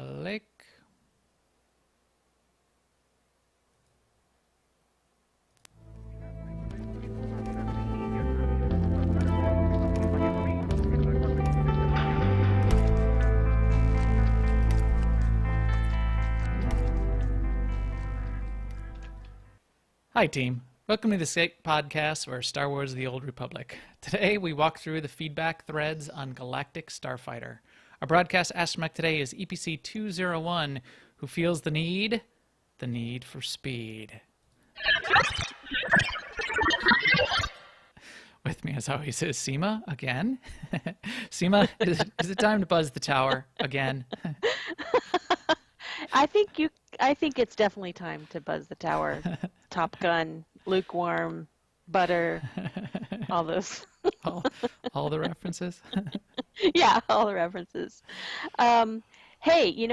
Lake. Hi, team. Welcome to the Skate Podcast for Star Wars The Old Republic. Today, we walk through the feedback threads on Galactic Starfighter. Our broadcast astromech today is EPC 201, who feels the need for speed. With me, as always, is Seema again. Seema, is it time to buzz the tower again? I think it's definitely time to buzz the tower. Top Gun, lukewarm, butter, all those. all the references. Yeah, all the references. Hey,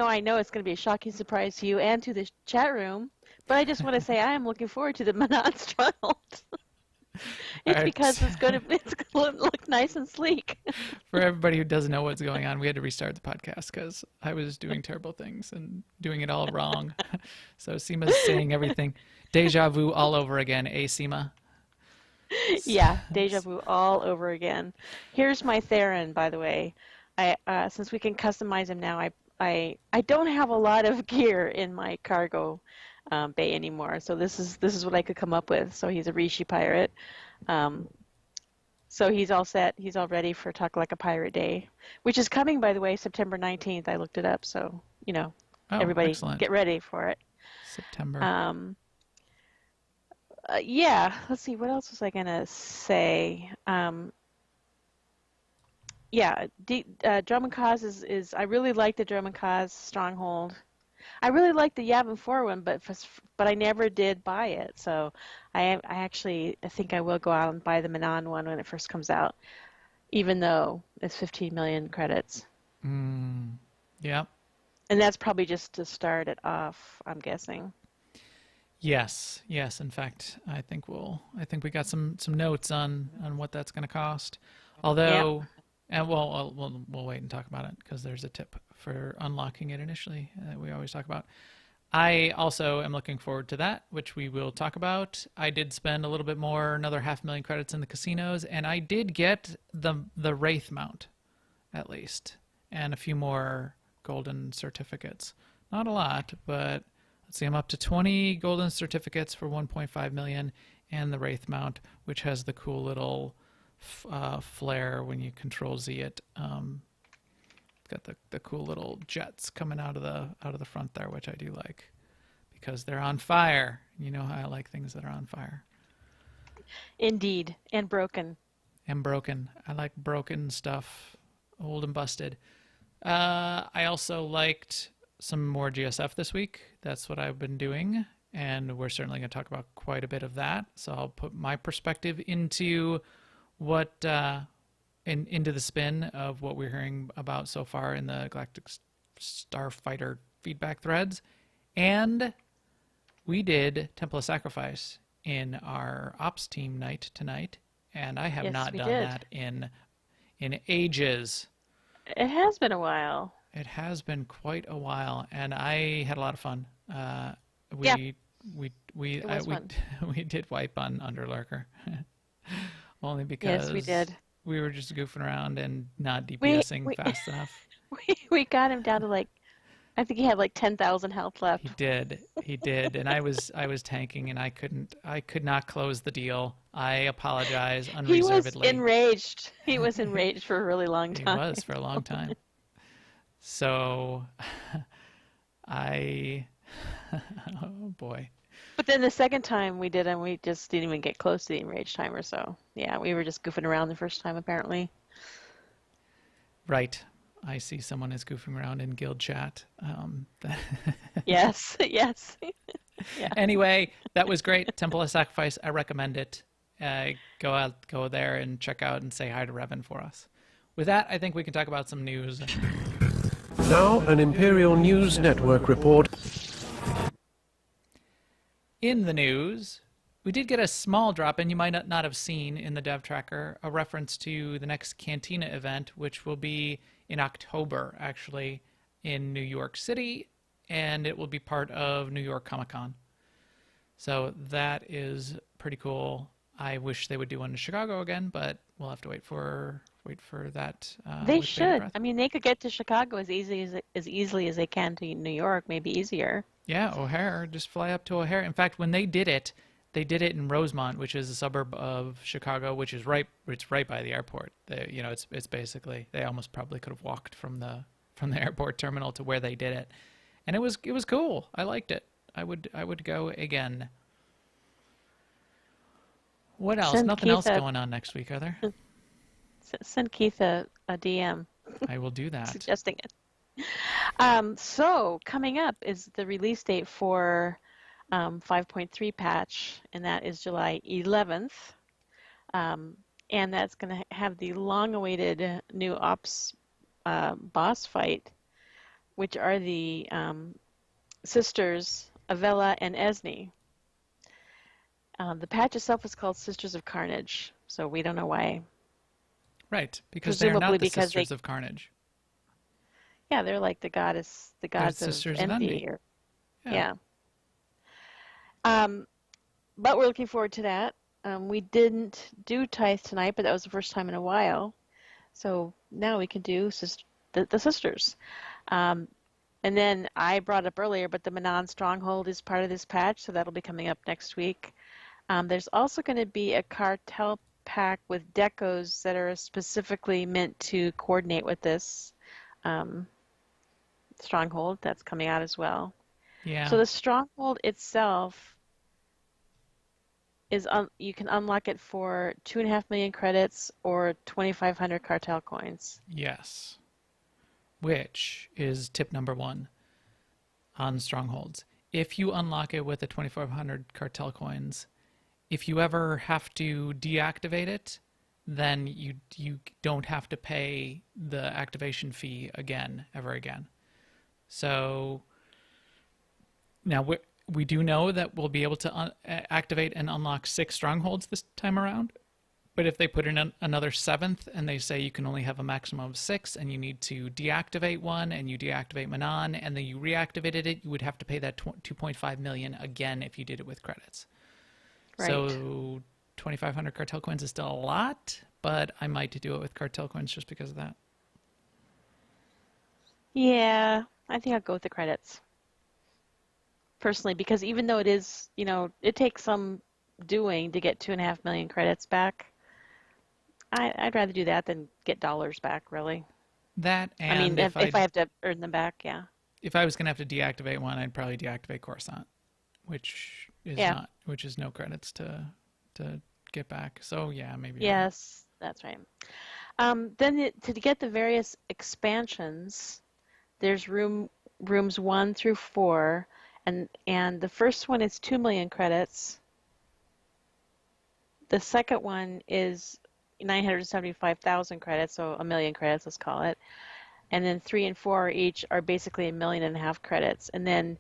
I know it's going to be a shocking surprise to you and to the chat room, but I just want to say I am looking forward to the Manon Struggle. It's because it's going to look nice and sleek. For everybody who doesn't know what's going on, we had to restart the podcast because I was doing terrible things and doing it all wrong. So Seema's saying everything. Deja vu all over again, Seema? Yeah, deja vu all over again. Here's my Theron, by the way. Since we can customize him now, I don't have a lot of gear in my cargo bay anymore. So this is what I could come up with. So he's a Rishi pirate. So he's all set. He's all ready for Talk Like a Pirate Day, which is coming, by the way, September 19th. I looked it up. So, everybody excellent. Get ready for it. September. Yeah, let's see. What else was I going to say? Yeah, Drum and Cause is I really like the Drum and Cause Stronghold. I really like the Yavin 4 one, but I never did buy it. So I think I will go out and buy the Manon one when it first comes out, even though it's 15 million credits. Yeah. And that's probably just to start it off, I'm guessing. Yes. In fact, I think we got some notes on what that's going to cost. Although. Yep. And we'll wait and talk about it because there's a tip for unlocking it initially that we always talk about. I also am looking forward to that, which we will talk about. I did spend a little bit more, another 500,000 credits in the casinos, and I did get the Wraith mount, at least, and a few more golden certificates. Not a lot, but let's see, I'm up to 20 golden certificates for 1.5 million, and the Wraith mount, which has the cool little flare when you control Z it. It's got the cool little jets coming out of the front there, which I do like because they're on fire. You know how I like things that are on fire. Indeed, and broken. I like broken stuff, old and busted. I also liked some more GSF this week. That's what I've been doing, and we're certainly going to talk about quite a bit of that. So I'll put my perspective into into the spin of what we're hearing about so far in the Galactic Starfighter feedback threads. And we did Temple of Sacrifice in our ops team night tonight, and I have not done that in ages. It has been a while. It has been quite a while, and I had a lot of fun. We did wipe on Underlurker. Only because yes, we did. We were just goofing around and not DPSing fast enough. We got him down to I think he had 10,000 health left. He did, and I was tanking, and I could not close the deal. I apologize unreservedly. He was enraged for a really long time. He was for a long time. So, oh boy. But then the second time we did him, we just didn't even get close to the enraged timer. So, yeah, we were just goofing around the first time, apparently. Right. I see someone is goofing around in guild chat. Yes. Yeah. Anyway, that was great. Temple of Sacrifice, I recommend it. Go there and check out and say hi to Revan for us. With that, I think we can talk about some news. Now, an Imperial News Network report. In the news, we did get a small drop, and you might not have seen in the dev tracker, a reference to the next Cantina event, which will be in October, actually, in New York City, and it will be part of New York Comic Con. So that is pretty cool. I wish they would do one in Chicago again, but we'll have to wait for that They with bated should. breath. I mean, they could get to Chicago as easily as they can to New York, maybe easier. Yeah, O'Hare, just fly up to O'Hare. In fact, when they did it in Rosemont, which is a suburb of Chicago, which is it's right by the airport. It's basically they almost probably could have walked from the airport terminal to where they did it, and it was cool. I liked it. I would go again. What else? Send Nothing Keith else going on next week, are there? send Keith a DM I will do that. suggesting it. So coming up is the release date for 5.3 patch, and that is July 11th. And that's going to have the long-awaited new ops boss fight, which are the sisters Avella and Esne. The patch itself is called Sisters of Carnage, so we don't know why. Right, because they are Presumably not the because Sisters of Carnage. Yeah, they're like the gods of Sisters of envy. Envy. Yeah. But we're looking forward to that. We didn't do Tithe tonight, but that was the first time in a while. So now we can do the sisters. And then I brought up earlier, but the Manon Stronghold is part of this patch, so that'll be coming up next week. There's also going to be a cartel pack with decos that are specifically meant to coordinate with this Stronghold that's coming out as well. Yeah. So the Stronghold itself is you can unlock it for 2.5 million credits or 2,500 cartel coins. Yes. Which is tip number 1 on Strongholds. If you unlock it with the 2,500 cartel coins, if you ever have to deactivate it, then you don't have to pay the activation fee ever again. So now we do know that we'll be able to activate and unlock 6 strongholds this time around. But if they put in another 7th and they say you can only have a maximum of 6 and you need to deactivate one and you deactivate Manon and then you reactivated it, you would have to pay that 2.5 million again if you did it with credits. Right. So 2,500 cartel coins is still a lot, but I might do it with cartel coins just because of that. Yeah, I think I'll go with the credits. Personally, because even though it is, it takes some doing to get 2.5 million credits back, I'd rather do that than get dollars back, really. That, and I mean, if I have to earn them back, yeah. If I was going to have to deactivate one, I'd probably deactivate Coruscant, which is no credits to get back. So yeah, maybe. Yes, that's right. Then to get the various expansions, there's rooms 1 through 4, and the first one is 2 million credits. The second one is 975,000 credits, so 1 million credits, let's call it. And then 3 and 4 each are basically 1.5 million credits. And then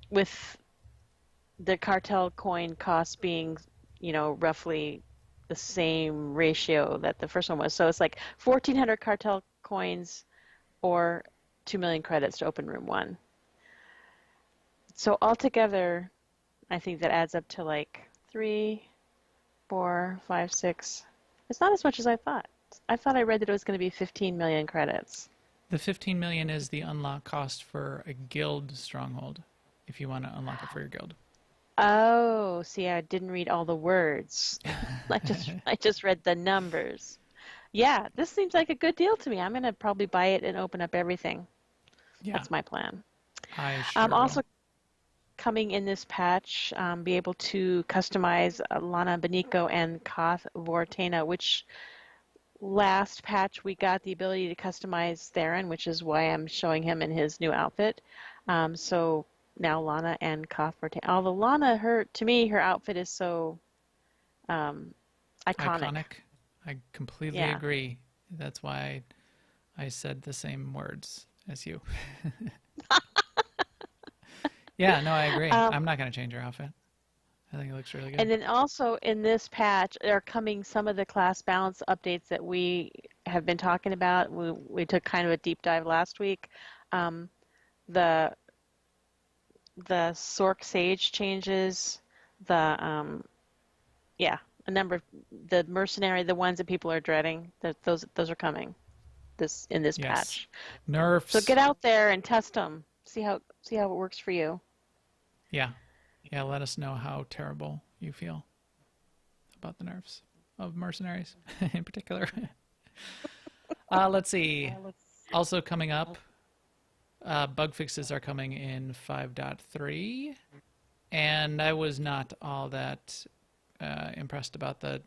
with the cartel coin cost being, roughly the same ratio that the first one was. So it's like 1,400 cartel coins or 2 million credits to open room 1. So altogether, I think that adds up to like 3, 4, 5, 6. It's not as much as I thought. I thought I read that it was going to be 15 million credits. The 15 million is the unlock cost for a guild stronghold, if you want to unlock it for your guild. Oh, see, I didn't read all the words. I just read the numbers. Yeah, this seems like a good deal to me. I'm going to probably buy it and open up everything. Yeah. That's my plan. I sure Also will. coming in this patch, be able to customize Lana Beniko and Koth Vortena, which last patch we got the ability to customize Theron, which is why I'm showing him in his new outfit. So now Lana and Koth Vortena. Although Lana, to me, her outfit is so iconic. I completely agree. That's why I said the same words as you. Yeah, no, I agree. I'm not going to change her outfit. I think it looks really good. And then also in this patch are coming some of the class balance updates that we have been talking about. We took kind of a deep dive last week. Um, the the Sork Sage changes, the yeah, a number of the mercenary, the ones that people are dreading. Those are coming in this Yes. patch. So Nerfs. get out there and test them. See how it works for you. Yeah. Yeah, let us know how terrible you feel about the nerfs of mercenaries in particular. Let's see. Also coming up, bug fixes are coming in 5.3, and I was not all that impressed about the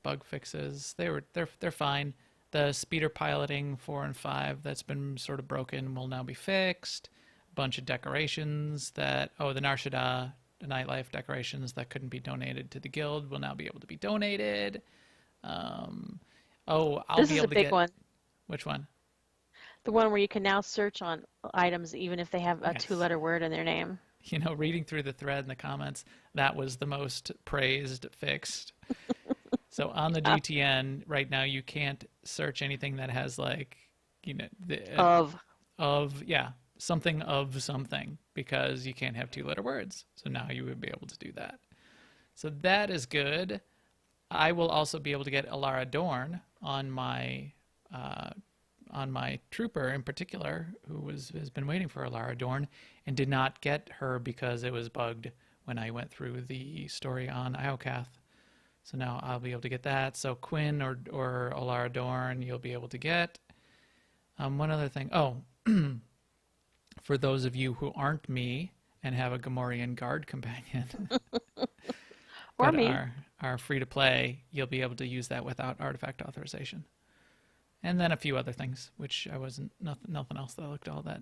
bug fixes. They're fine. The speeder piloting 4 and 5 that's been sort of broken will now be fixed. A bunch of decorations the Nar Shaddaa, the nightlife decorations that couldn't be donated to the guild will now be able to be donated. I'll This be is able a to big get one. which one? The one where you can now search on items even if they have a Yes. two-letter word in their name. You know, reading through the thread in the comments, that was the most praised fixed. So on the GTN right now, you can't search anything that has like, you know, something of something, because you can't have two-letter words. So now you would be able to do that. So that is good. I will also be able to get Alara Dorn on my trooper in particular, who has been waiting for Alara Dorn and did not get her because it was bugged when I went through the story on Iocath. So now I'll be able to get that. So Quinn or Alara Dorn, you'll be able to get. One other thing. Oh, for those of you who aren't me and have a Gamorrean guard companion, Or but me. are free to play, you'll be able to use that without artifact authorization. And then a few other things, which I wasn't nothing else that I looked all that.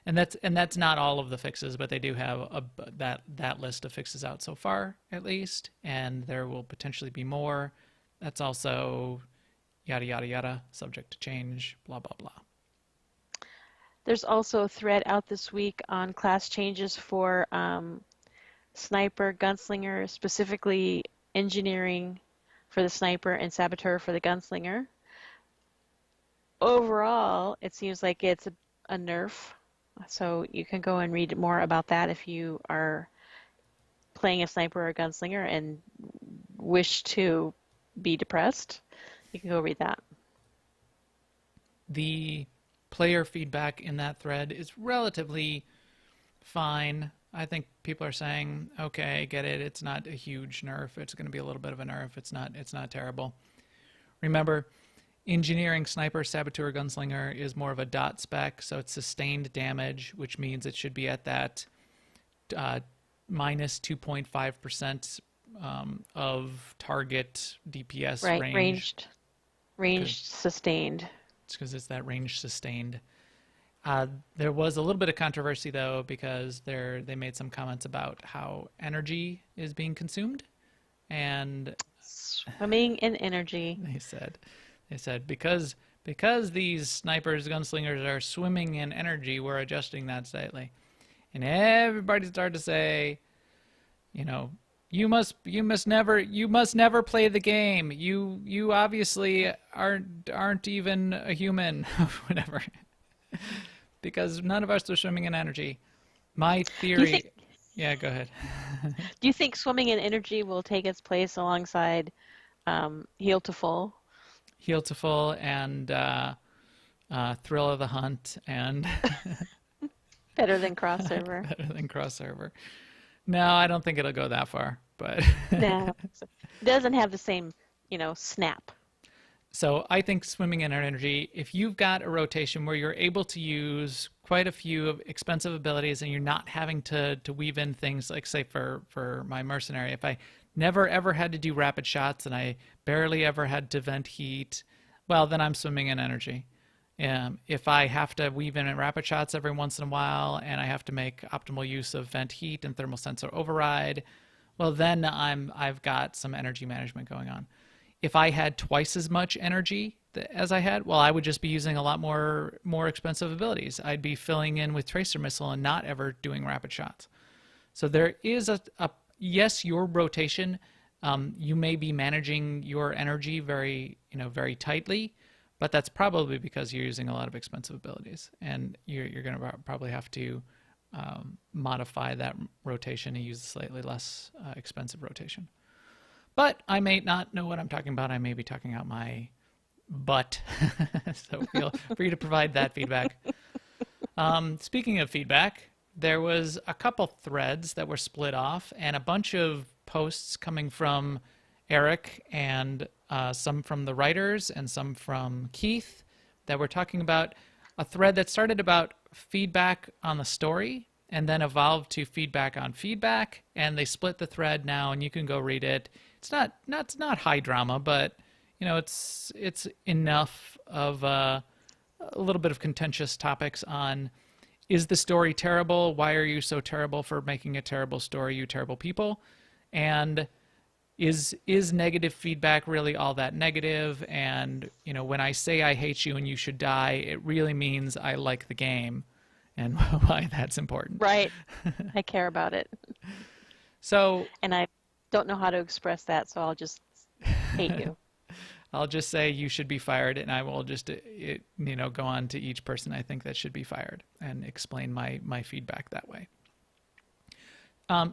And that's not all of the fixes, but they do have that list of fixes out so far, at least, and there will potentially be more. That's also yada yada yada, subject to change, blah blah blah. There's also a thread out this week on class changes for sniper, gunslinger, specifically engineering for the sniper and saboteur for the gunslinger. Overall, it seems like it's a nerf. So you can go and read more about that if you are playing a sniper or a gunslinger and wish to be depressed. You can go read that. The player feedback in that thread is relatively fine. I think people are saying, okay, get it. It's not a huge nerf. It's going to be a little bit of a nerf. It's not terrible. Remember, engineering sniper, saboteur, gunslinger is more of a dot spec, so it's sustained damage, which means it should be at that minus 2.5% of target DPS Right, range. ranged sustained. It's because it's that range sustained. There was a little bit of controversy though, because they made some comments about how energy is being consumed, and Swimming in energy. they said because these snipers, gunslingers are swimming in energy, we're adjusting that slightly. And everybody started to say, you know, you must never play the game. You obviously aren't even a human, whatever. Because none of us are swimming in energy. My theory. Yeah, go ahead. Do you think swimming in energy will take its place alongside Heal to Full? Heal to Full and Thrill of the Hunt and Better than crossover. better than crossover. No, I don't think it'll go that far, but No, it doesn't have the same, snap. So I think swimming in energy, if you've got a rotation where you're able to use quite a few expensive abilities and you're not having to weave in things like, say, for my mercenary, if I never ever had to do rapid shots and I barely ever had to vent heat, well, then I'm swimming in energy. If I have to weave in rapid shots every once in a while and I have to make optimal use of vent heat and thermal sensor override, well, then I've got some energy management going on. If I had twice as much energy as I had, well, I would just be using a lot more expensive abilities. I'd be filling in with tracer missile and not ever doing rapid shots. So there is yes, your rotation, you may be managing your energy very tightly, but that's probably because you're using a lot of expensive abilities, and you're going to probably have to modify that rotation and use a slightly less expensive rotation. But I may not know what I'm talking about. I may be talking out my butt. So feel free to provide that feedback. Speaking of feedback, there was a couple threads that were split off and a bunch of posts coming from Eric and some from the writers and some from Keith that were talking about a thread that started about feedback on the story and then evolved to feedback on feedback, and they split the thread now, and you can go read it. It's not high drama, but it's enough of a little bit of contentious topics on, is the story terrible? Why are you so terrible for making a terrible story, you terrible people? And is negative feedback really all that negative? And when I say I hate you and you should die, it really means I like the game, and why that's important. Right. I care about it. So, and I don't know how to express that, so I'll just hate you. I'll just say you should be fired, and I will just go on to each person I think that should be fired and explain my feedback that way.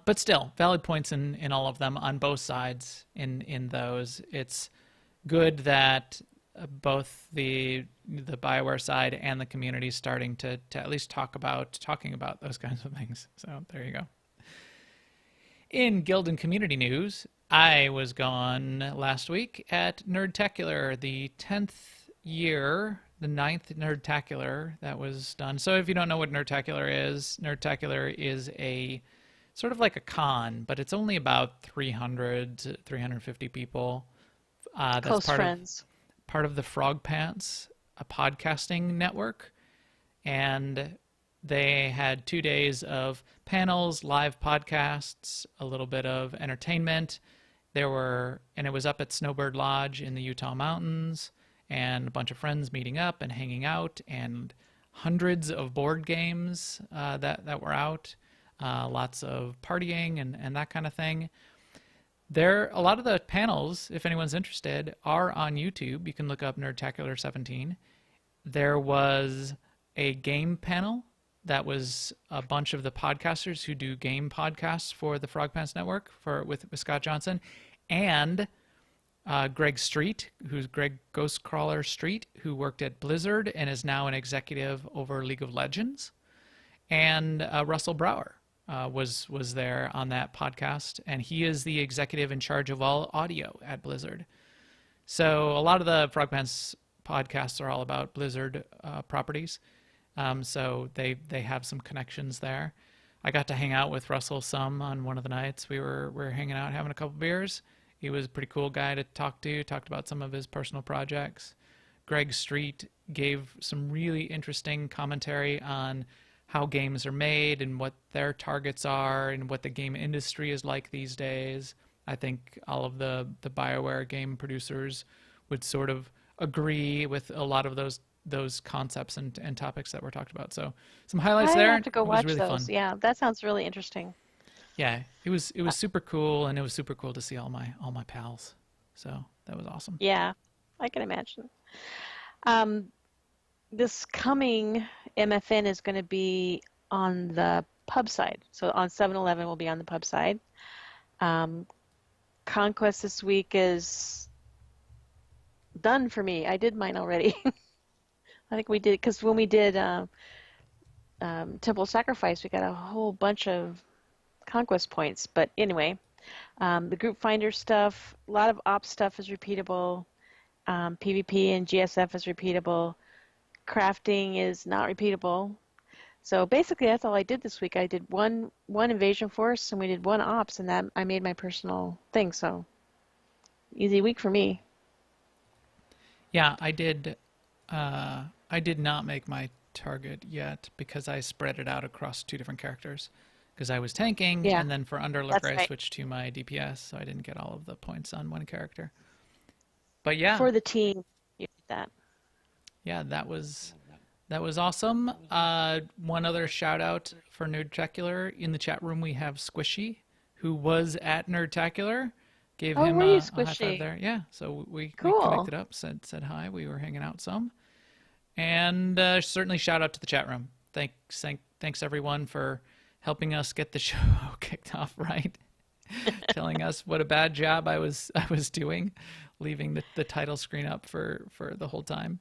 But still, valid points in all of them on both sides. In those, it's good that both the BioWare side and the community is starting to at least talking about those kinds of things. So there you go. In Guild and Community news, I was gone last week at Nerdtacular, the 10th year, the 9th Nerdtacular that was done. So if you don't know what Nerdtacular is a sort of like a con, but it's only about 300 to 350 people. That's Close friends. Part of the Frog Pants, a podcasting network. And they had 2 days of panels, live podcasts, a little bit of entertainment. And it was up at Snowbird Lodge in the Utah mountains, and a bunch of friends meeting up and hanging out, and hundreds of board games that were out, lots of partying and that kind of thing. A lot of the panels, if anyone's interested, are on YouTube. You can look up Nerdtacular 17. There was a game panel that was a bunch of the podcasters who do game podcasts for the Frog Pants Network with Scott Johnson, and Greg Street, who's Greg Ghostcrawler Street, who worked at Blizzard and is now an executive over League of Legends, and Russell Brower was there on that podcast, and he is the executive in charge of all audio at Blizzard. So a lot of the Frog Pants podcasts are all about Blizzard properties. So they have some connections there. I got to hang out with Russell some on one of the nights. We were hanging out, having a couple beers. He was a pretty cool guy to talk to. Talked about some of his personal projects. Greg Street gave some really interesting commentary on how games are made and what their targets are and what the game industry is like these days. I think all of the BioWare game producers would sort of agree with a lot of those concepts and topics that were talked about. So some highlights there. I have to go watch really those. Fun. Yeah, that sounds really interesting. Yeah, it was super cool, and it was super cool to see all my pals. So that was awesome. Yeah, I can imagine. This coming MFN is going to be on the pub side. So on 7-Eleven will be on the pub side. Conquest this week is done for me. I did mine already. I think we did, because when we did Temple Sacrifice, we got a whole bunch of conquest points. But anyway, the group finder stuff, a lot of ops stuff is repeatable. PvP and GSF is repeatable. Crafting is not repeatable. So basically, that's all I did this week. I did one invasion force, and we did one ops, and that I made my personal thing. So easy week for me. Yeah, I did. I did not make my target yet because I spread it out across 2 different characters. Because I was tanking, Yeah, and then for Underlooker, that's I right. switched to my DPS, so I didn't get all of the points on one character. But yeah, For the team, you did that. yeah, that was awesome. One other shout out for Nerdtacular. In the chat room, we have Squishy, who was at Nerdtacular, gave Oh, him were you a high five squishy? there. Yeah, so we Cool. connected up, said hi. We were hanging out some, and certainly shout out to the chat room. Thanks everyone for helping us get the show kicked off right. Telling us what a bad job I was doing, leaving the title screen up for the whole time.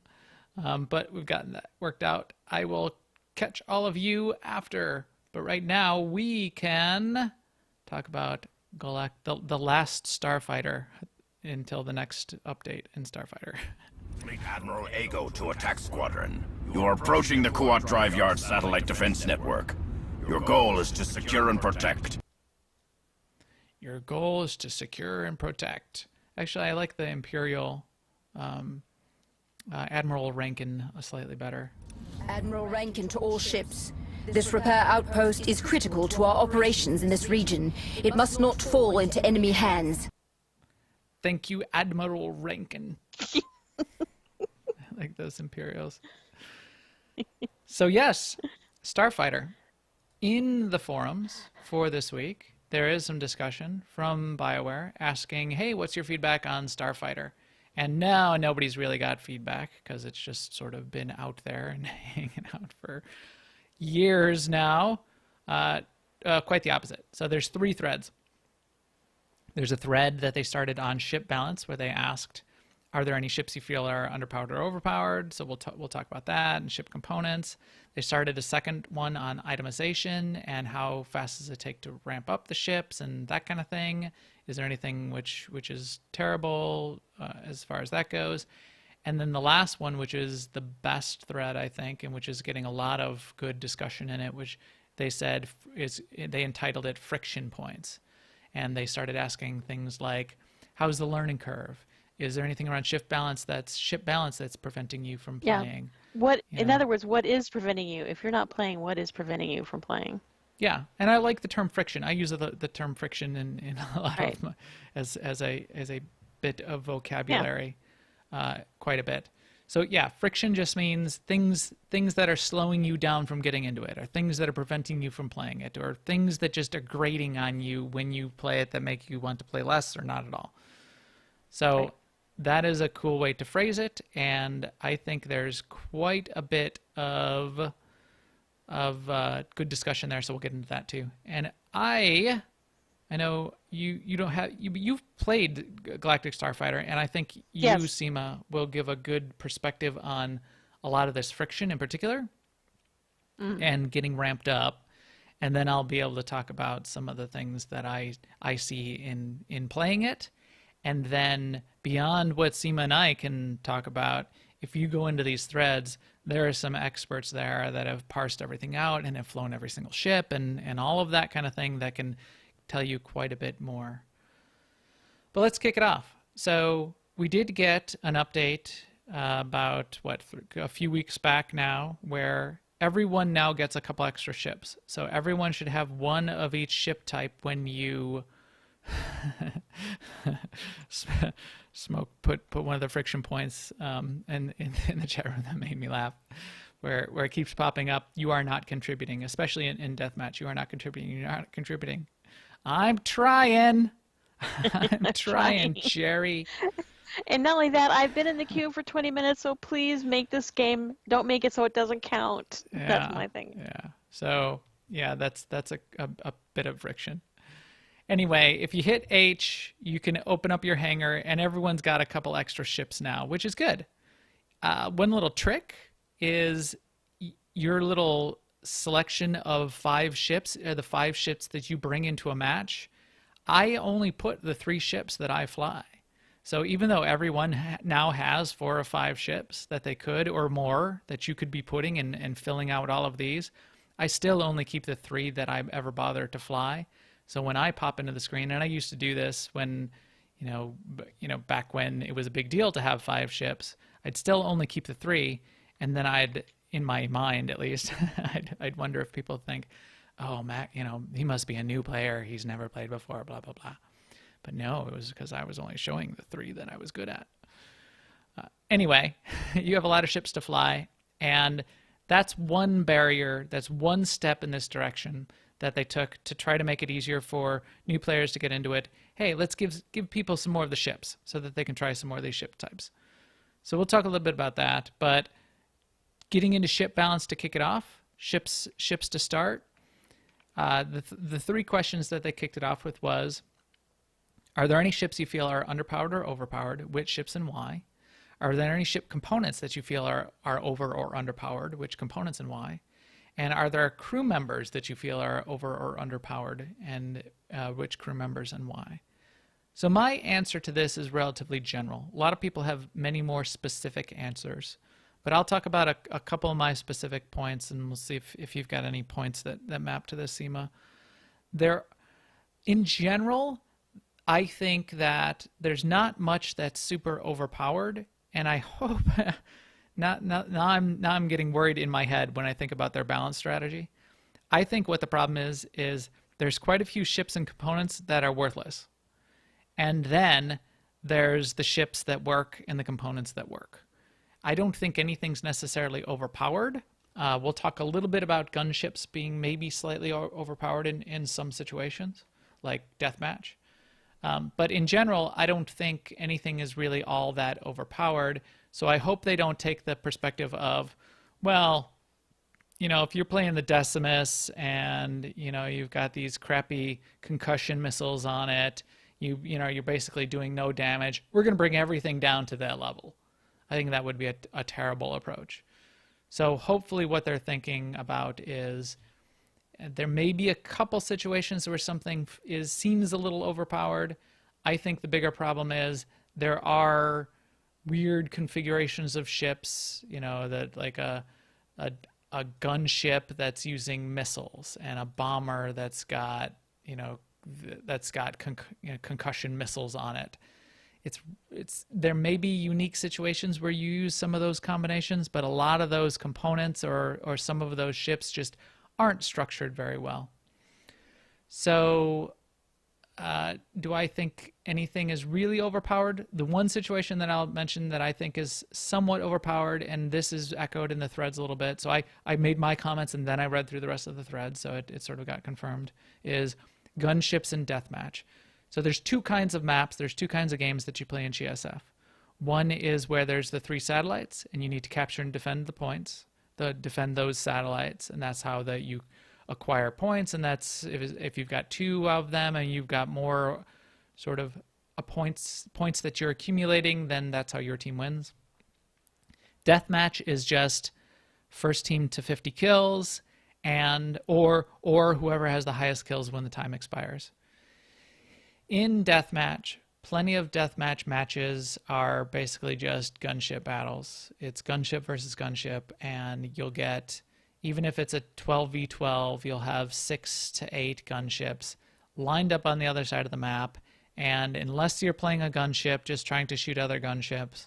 But we've gotten that worked out. I will catch all of you after. But right now we can talk about the last Starfighter until the next update in Starfighter. Fleet Admiral Ago to attack squadron. You are approaching the Kuat Drive Yard satellite defense network. Your goal is to secure and protect. Your goal is to secure and protect. Actually, I like the Imperial Admiral Rankin slightly better. Admiral Rankin to all ships. This repair outpost is critical to our operations in this region. It must not fall into enemy hands. Thank you, Admiral Rankin. I like those Imperials. So yes, Starfighter. In the forums for this week, there is some discussion from BioWare asking, hey, what's your feedback on Starfighter? And now nobody's really got feedback because it's just sort of been out there and hanging out for years now. Quite the opposite. So there's 3 threads. There's a thread that they started on ship balance where they asked, are there any ships you feel are underpowered or overpowered? So we'll talk about that and ship components. They started a second one on itemization and how fast does it take to ramp up the ships and that kind of thing. Is there anything which is terrible as far as that goes? And then the last one, which is the best thread, I think, and which is getting a lot of good discussion in it, which they said they entitled it Friction Points. And they started asking things like, how's the learning curve? Is there anything around ship balance that's preventing you from playing? In other words, what is preventing you? If you're not playing, what is preventing you from playing? Yeah, and I like the term friction. I use the term friction in a lot of my, as a bit of vocabulary, quite a bit. So yeah, friction just means things that are slowing you down from getting into it, or things that are preventing you from playing it, or things that just are grating on you when you play it that make you want to play less or not at all. So that is a cool way to phrase it, and I think there's quite a bit of good discussion there. So we'll get into that too. And I know you've played Galactic Starfighter, and I think you, Yes. Seema, will give a good perspective on a lot of this friction in particular and getting ramped up. And then I'll be able to talk about some of the things that I see in playing it. And then beyond what Seema and I can talk about, if you go into these threads, there are some experts there that have parsed everything out and have flown every single ship and all of that kind of thing that can tell you quite a bit more. But let's kick it off. So we did get an update about, a few weeks back now, where everyone now gets a couple extra ships. So everyone should have one of each ship type when you... Smoke put one of the friction points in the chat room that made me laugh, where it keeps popping up. You are not contributing, especially in deathmatch. You are not contributing. You're not contributing. I'm trying. I'm trying, Jerry. And not only that, I've been in the queue for 20 minutes, so please make this game. Don't make it so it doesn't count. Yeah, That's my thing. Yeah. So yeah, that's a bit of friction. Anyway, if you hit H, you can open up your hangar, and everyone's got a couple extra ships now, which is good. One little trick is your little selection of 5 ships, the 5 ships that you bring into a match. I only put the 3 ships that I fly. So even though everyone now has 4 or 5 ships that they could, or more, that you could be putting and filling out all of these, I still only keep the 3 that I ever bothered to fly. So when I pop into the screen, and I used to do this when, back when it was a big deal to have 5 ships, I'd still only keep the 3, and then I'd, in my mind at least, I'd wonder if people think, oh, Mac, he must be a new player. He's never played before, blah, blah, blah. But no, it was because I was only showing the 3 that I was good at. Anyway, you have a lot of ships to fly, and that's one barrier, that's one step in this direction that they took to try to make it easier for new players to get into it. Hey, let's give people some more of the ships so that they can try some more of these ship types. So we'll talk a little bit about that, but getting into ship balance to kick it off, ships to start. The three questions that they kicked it off with was, are there any ships you feel are underpowered or overpowered? Which ships and why? Are there any ship components that you feel are over or underpowered? Which components and why? And are there crew members that you feel are over or underpowered, and which crew members and why? So my answer to this is relatively general. A lot of people have many more specific answers, but I'll talk about a couple of my specific points, and we'll see if you've got any points that map to this, Seema. In general, I think that there's not much that's super overpowered, and I hope now I'm getting worried in my head when I think about their balance strategy. I think what the problem is there's quite a few ships and components that are worthless. And then there's the ships that work and the components that work. I don't think anything's necessarily overpowered. We'll talk a little bit about gunships being maybe slightly overpowered in some situations, like deathmatch. But in general, I don't think anything is really all that overpowered. So I hope they don't take the perspective of, well, if you're playing the Decimus and, you've got these crappy concussion missiles on it, you're basically doing no damage. We're going to bring everything down to that level. I think that would be a terrible approach. So hopefully what they're thinking about is there may be a couple situations where something seems a little overpowered. I think the bigger problem is there are weird configurations of ships, that like a gunship that's using missiles and a bomber that's got, concussion missiles on it. There may be unique situations where you use some of those combinations, but a lot of those components or some of those ships just aren't structured very well. So do I think anything is really overpowered? The one situation that I'll mention that I think is somewhat overpowered, and this is echoed in the threads a little bit, so I made my comments and then I read through the rest of the thread, so it sort of got confirmed, is gunships and deathmatch. So there's two kinds of maps, there's two kinds of games that you play in GSF. One is where there's the 3 satellites, and you need to capture and defend the points, defend those satellites, and that's how you acquire points, and that's if you've got 2 of them and you've got more sort of points that you're accumulating, then that's how your team wins. Deathmatch is just first team to 50 kills, or whoever has the highest kills when the time expires. In deathmatch, plenty of deathmatch matches are basically just gunship battles. It's gunship versus gunship, and you'll get, even if it's a 12v12, you'll have 6 to 8 gunships lined up on the other side of the map, and unless you're playing a gunship just trying to shoot other gunships,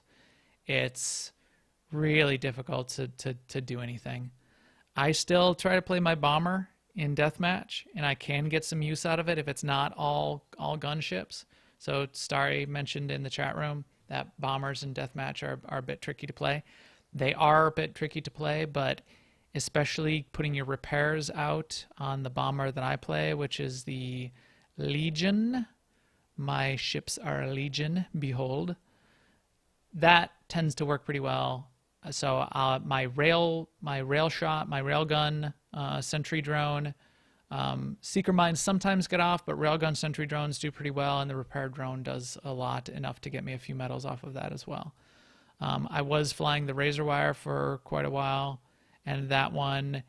it's really difficult to do anything. I still try to play my bomber in deathmatch, and I can get some use out of it if it's not all gunships. So Starry mentioned in the chat room that bombers in deathmatch are a bit tricky to play. They are a bit tricky to play, but especially putting your repairs out on the bomber that I play, which is the Legion. My ships are a Legion, behold. That tends to work pretty well. So my rail shot, my railgun, sentry drone, seeker mines sometimes get off, but railgun sentry drones do pretty well, and the repair drone does a lot, enough to get me a few medals off of that as well. I was flying the razor wire for quite a while, and that one,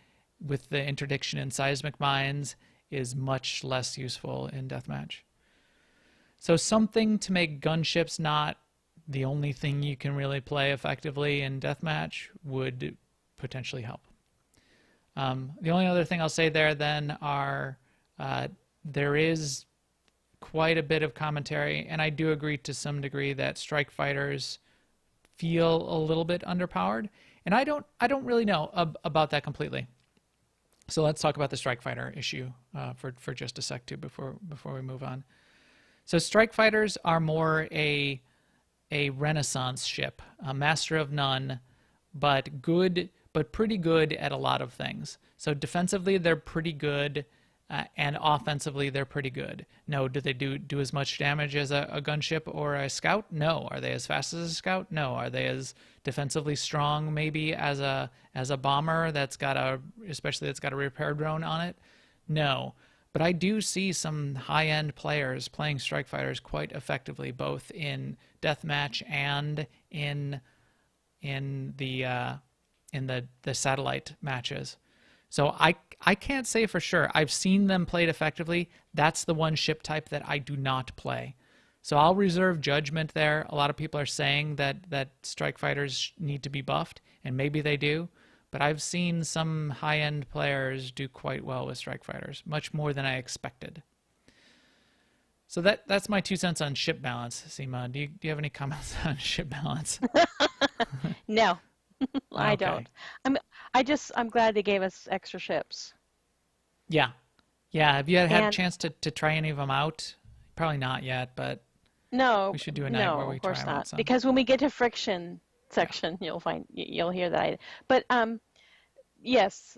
with the interdiction in seismic mines, is much less useful in deathmatch. So something to make gunships not the only thing you can really play effectively in deathmatch would potentially help. The only other thing I'll say there then are there is quite a bit of commentary, and I do agree to some degree that strike fighters feel a little bit underpowered, and I don't really know about that completely. So let's talk about the strike fighter issue for just a sec too before we move on. So strike fighters are more a renaissance ship, a master of none, but pretty good at a lot of things. So defensively, they're pretty good and offensively they're pretty good. No, do they do as much damage as a gunship or a scout? No. Are they as fast as a scout? No. Are they as defensively strong maybe as a bomber especially that's got a repair drone on it? No. But I do see some high-end players playing strike fighters quite effectively, both in deathmatch and in the satellite matches. So I can't say for sure. I've seen them played effectively. That's the one ship type that I do not play. So I'll reserve judgment there. A lot of people are saying that strike fighters need to be buffed, and maybe they do. But I've seen some high-end players do quite well with strike fighters, much more than I expected. So that's my 2 cents on ship balance. Seema, do you have any comments on ship balance? No, I Okay. don't. I'm glad they gave us extra ships. Yeah. Have you had a And chance to try any of them out? Probably not yet, but no, we should do a night no, where we of course try them out not. some. Because when we get to friction section, you'll hear that. But yes,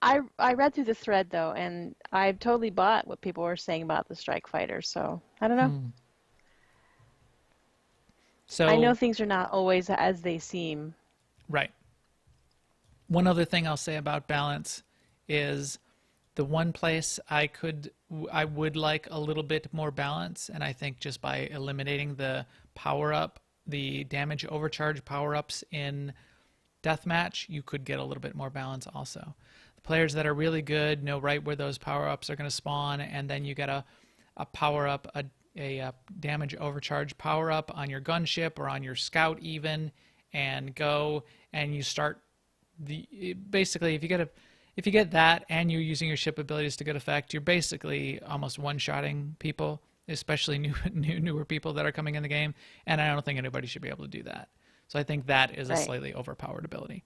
I read through the thread though, and I've totally bought what people were saying about the strike fighter. So I don't know. So I know things are not always as they seem. right. One other thing I'll say about balance is the one place I would like a little bit more balance, and I think just by eliminating the the damage overcharge power-ups in deathmatch, you could get a little bit more balance also. The players that are really good know right where those power-ups are going to spawn, and then you get a power-up, a damage overcharge power-up on your gunship or on your scout even, and go and you start basically if you get that and you're using your ship abilities to good effect, you're basically almost one-shotting people, especially newer people that are coming in the game, and I don't think anybody should be able to do that. So I think that is a Right. slightly overpowered ability.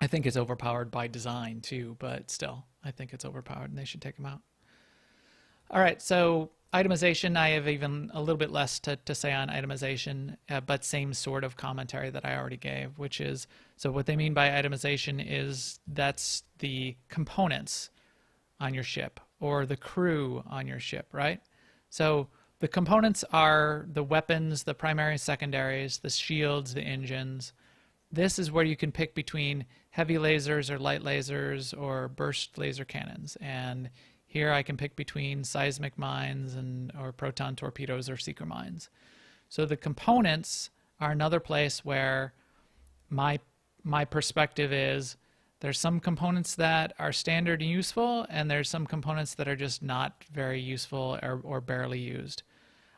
I think it's overpowered by design too, but still, I think it's overpowered and they should take them out. All right, so itemization, I have even a little bit less to say on itemization, but same sort of commentary that I already gave, which is, so what they mean by itemization is that's the components on your ship or the crew on your ship, right? So the components are the weapons, the primary, secondaries, the shields, the engines. This is where you can pick between heavy lasers or light lasers or burst laser cannons. And here I can pick between seismic mines or proton torpedoes or seeker mines. So the components are another place where my perspective is there's some components that are standard and useful, and there's some components that are just not very useful or barely used.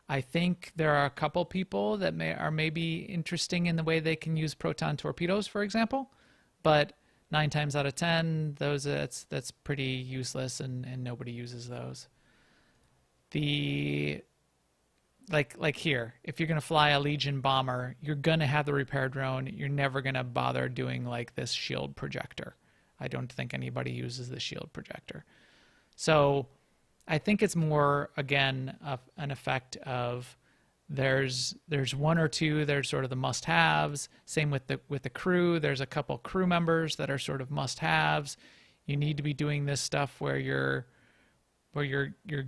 I think there are a couple people that are maybe interesting in the way they can use proton torpedoes, for example, but 9 times out of 10, that's pretty useless, and nobody uses those. Like here, if you're gonna fly a Legion bomber, you're gonna have the repair drone. You're never gonna bother doing like this shield projector. I don't think anybody uses the shield projector. So I think it's more, again, an effect of there's one or two that are sort of the must-haves. Same with the crew. There's a couple crew members that are sort of must-haves. You need to be doing this stuff where you're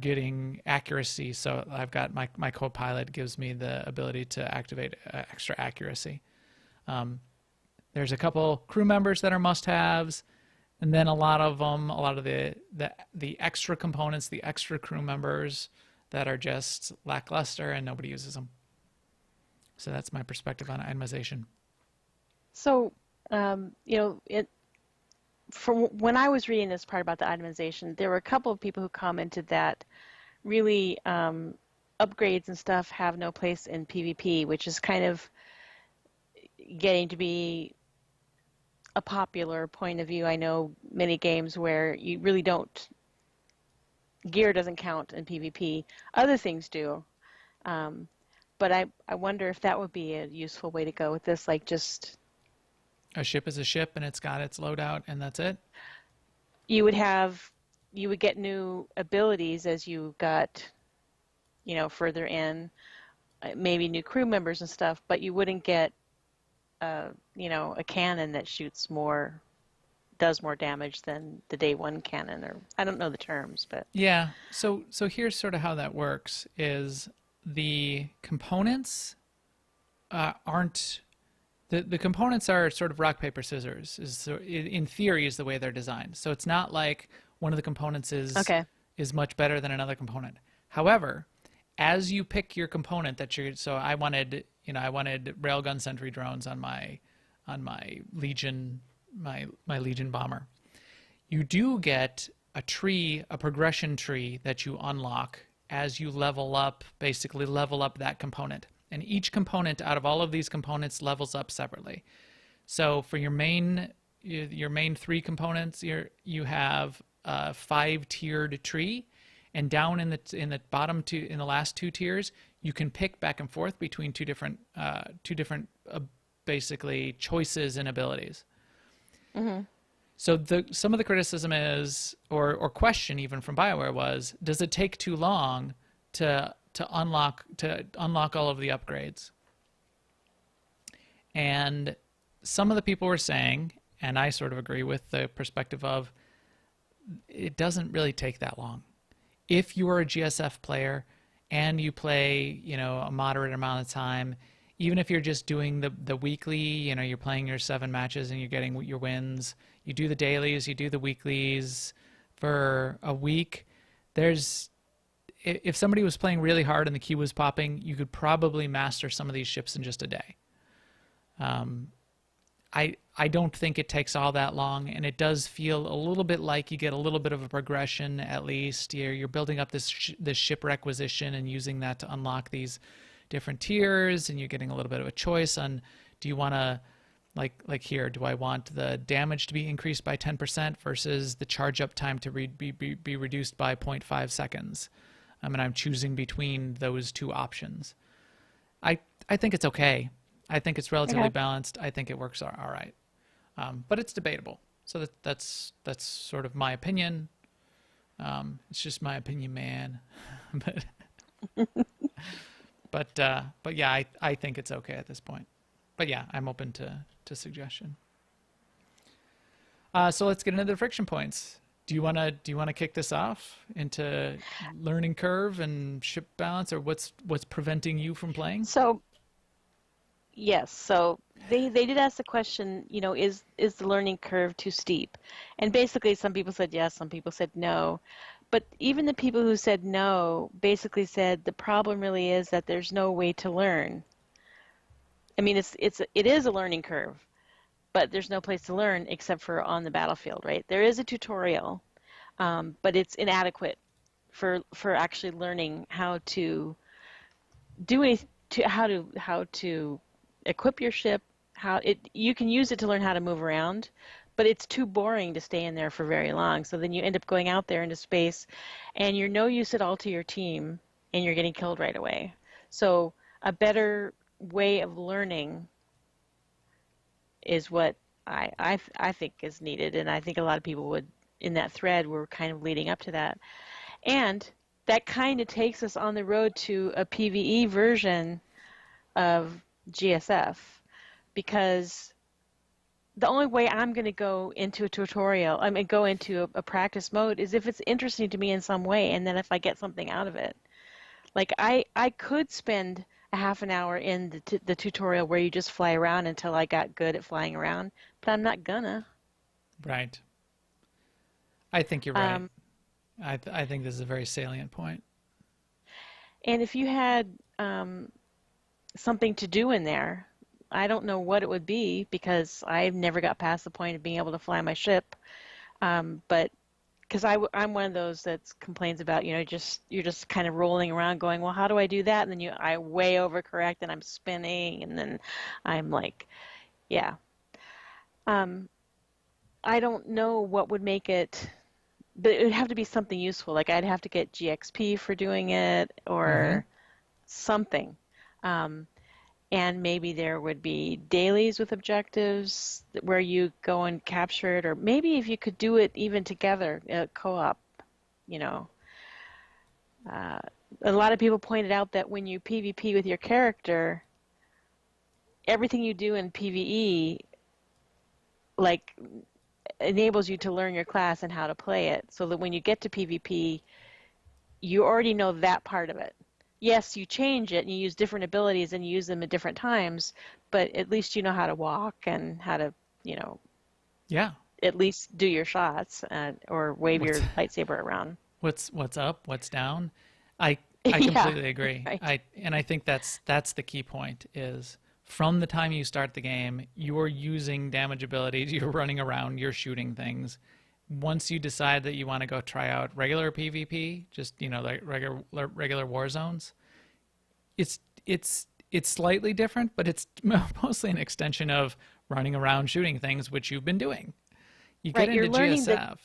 getting accuracy. So I've got my co-pilot gives me the ability to activate extra accuracy. There's a couple crew members that are must-haves. And then a lot of the extra components, the extra crew members that are just lackluster and nobody uses them. So that's my perspective on itemization. So, from when I was reading this part about the itemization, there were a couple of people who commented that really upgrades and stuff have no place in PvP, which is kind of getting to be a popular point of view. I know many games where you really don't, gear doesn't count in PvP. Other things do. But I wonder if that would be a useful way to go with this, like just... A ship is a ship and it's got its loadout and that's it? You would get new abilities as you got, further in, maybe new crew members and stuff, but you wouldn't get a cannon that shoots more does more damage than the day one cannon, or I don't know the terms, but Yeah. So here's sort of how that works: is the components aren't the components are sort of rock paper scissors. In theory is the way they're designed. So it's not like one of the components okay. is much better than another component. However, as you pick your component that you're, so I wanted railgun sentry drones on my Legion, my Legion bomber. You do get a progression tree that you unlock as you basically level up that component. And each component out of all of these components levels up separately. So for your main 3 components, you have a 5-tiered tree, and down in the bottom in the last 2 tiers, you can pick back and forth between two different basically choices and abilities. Mm-hmm. So some of the criticism is, or question even from BioWare was, does it take too long to unlock all of the upgrades? And some of the people were saying, and I sort of agree with the perspective of, it doesn't really take that long. If you are a GSF player and you play, a moderate amount of time, even if you're just doing the weekly, you're playing your 7 matches and you're getting your wins, you do the dailies, you do the weeklies for a week, if somebody was playing really hard and the key was popping, you could probably master some of these ships in just a day. I don't think it takes all that long, and it does feel a little bit like you get a little bit of a progression at least. You're building up this ship requisition and using that to unlock these different tiers, and you're getting a little bit of a choice on, do you want to, like here, do I want the damage to be increased by 10% versus the charge up time to be reduced by 0.5 seconds? And I'm choosing between those 2 options. I think it's okay. I think it's relatively balanced. I think it works all right. But it's debatable. So that's sort of my opinion. It's just my opinion, man. but yeah, I think it's okay at this point. But yeah, I'm open to suggestion. So let's get into the friction points. Do you wanna kick this off into learning curve and ship balance, or what's preventing you from playing? So yes, so they did ask the question, is the learning curve too steep? And basically some people said yes, some people said no. But even the people who said no basically said the problem really is that there's no way to learn. I mean, it is a learning curve, but there's no place to learn except for on the battlefield, right? There is a tutorial, but it's inadequate for actually learning how to do how to equip your ship. You can use it to learn how to move around, but it's too boring to stay in there for very long. So then you end up going out there into space, and you're no use at all to your team, and you're getting killed right away. So a better way of learning is what I think is needed, and I think a lot of people would, in that thread, were kind of leading up to that. And that kind of takes us on the road to a PvE version of GSF, because the only way I'm going to go into a tutorial, go into a practice mode, is if it's interesting to me in some way, and then if I get something out of it. Like I could spend a half an hour in the tutorial where you just fly around until I got good at flying around, but I'm not gonna. Right. I think you're right. I think this is a very salient point. And if you had something to do in there, I don't know what it would be, because I've never got past the point of being able to fly my ship. But because I'm one of those that complains about, you're just kind of rolling around going, well, how do I do that? And then I way overcorrect and I'm spinning, and then I'm like, yeah. I don't know what would make it, but it would have to be something useful. Like I'd have to get GXP for doing it, or something. And maybe there would be dailies with objectives where you go and capture it, or maybe if you could do it even together, co-op, A lot of people pointed out that when you PvP with your character, everything you do in PvE, like enables you to learn your class and how to play it, so that when you get to PvP, you already know that part of it. Yes, you change it and you use different abilities and you use them at different times, but at least you know how to walk and how to, you know, Yeah. at least do your shots or wave What's your lightsaber around. what's up, what's down. I Yeah, completely agree. right. I think that's the key point is from the time you start the game, you're using damage abilities, you're running around, you're shooting things. Once you decide that you want to go try out regular PvP, just like regular war zones, it's slightly different, but it's mostly an extension of running around shooting things, which you've been doing. You get Right, you're into learning GSF.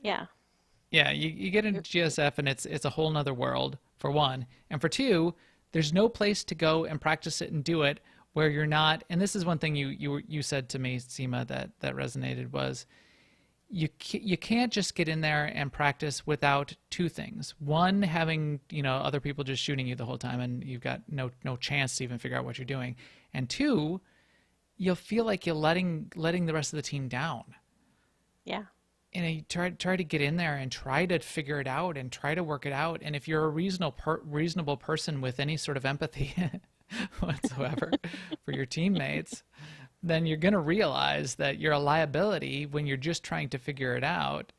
Yeah. Yeah, you get into GSF and it's a whole nother world, for one. And for two, there's no place to go and practice it and do it where you're not, and this is one thing you said to me, Seema, that resonated was you can't just get in there and practice without two things. One, having, other people just shooting you the whole time and you've got no chance to even figure out what you're doing. And two, you'll feel like you're letting the rest of the team down. Yeah. And you try to get in there and try to figure it out and try to work it out. And if you're a reasonable person with any sort of empathy whatsoever for your teammates, then you're going to realize that you're a liability when you're just trying to figure it out.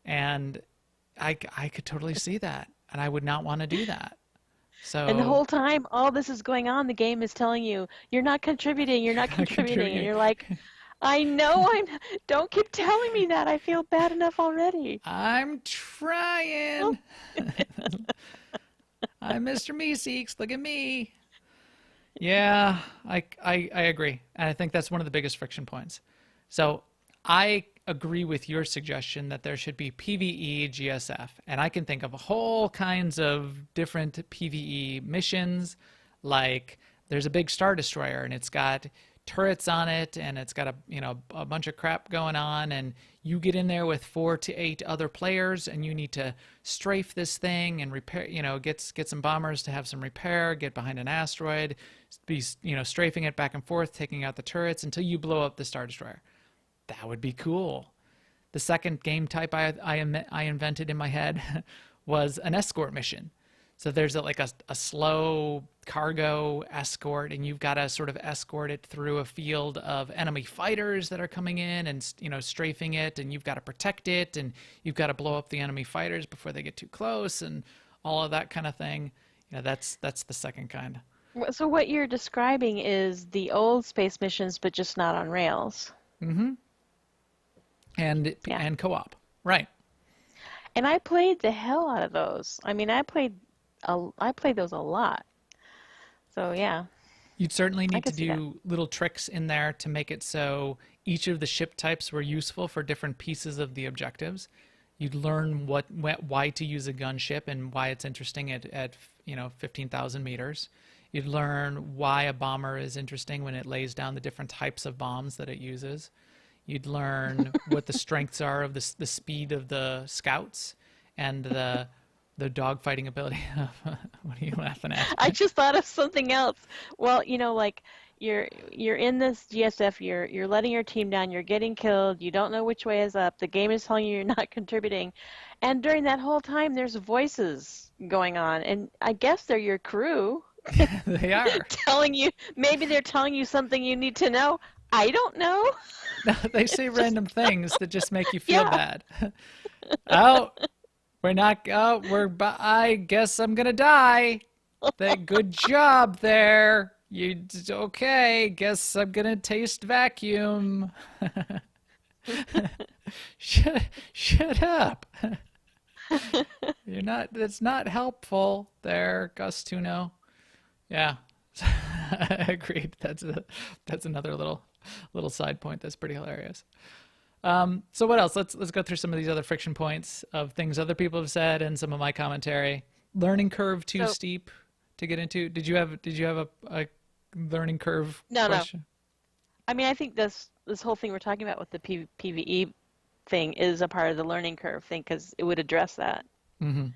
And I could totally see that. And I would not want to do that. So, And the whole time all this is going on, the game is telling you, you're not contributing, you're not contributing. And you're like, I know don't keep telling me that. I feel bad enough already. I'm trying. I'm Mr. Meeseeks. Look at me. Yeah, I agree. And I think that's one of the biggest friction points. So I agree with your suggestion that there should be PvE GSF. And I can think of whole kinds of different PvE missions. Like there's a big Star Destroyer and it's got turrets on it and it's got a bunch of crap going on, and you get in there with 4 to 8 other players and you need to strafe this thing and repair, get some bombers to have some repair, get behind an asteroid, be strafing it back and forth, taking out the turrets until you blow up the Star Destroyer. That would be cool. The second game type I invented in my head was an escort mission. So there's a slow cargo escort, and you've got to sort of escort it through a field of enemy fighters that are coming in and, strafing it, and you've got to protect it, and you've got to blow up the enemy fighters before they get too close, and all of that kind of thing. That's the second kind. So what you're describing is the old space missions, but just not on rails. Mm-hmm. And co-op, right? And I played the hell out of those. I mean, I played those a lot. So yeah. You'd certainly need to see do little tricks in there to make it so each of the ship types were useful for different pieces of the objectives. You'd learn why to use a gunship and why it's interesting at 15,000 meters. You'd learn why a bomber is interesting when it lays down the different types of bombs that it uses. You'd learn what the strengths are of the speed of the scouts and the dogfighting ability. What are you laughing at? I just thought of something else. Well, like you're in this GSF, you're letting your team down, you're getting killed, you don't know which way is up, the game is telling you you're not contributing. And during that whole time there's voices going on, and I guess they're your crew. They are. Maybe they're telling you something you need to know. I don't know. No, they say random things that just make you feel Yeah. bad. I guess I'm gonna die. Good job there. Okay, guess I'm gonna taste vacuum. Shut up. That's not helpful there, Gustuno. Yeah. Agreed. That's another little side point that's pretty hilarious. So what else? Let's go through some of these other friction points of things other people have said and some of my commentary. Learning curve too steep to get into. Did you have a learning curve question? No. I mean, I think this whole thing we're talking about with the PvE thing is a part of the learning curve thing, because it would address that. Mm-hmm.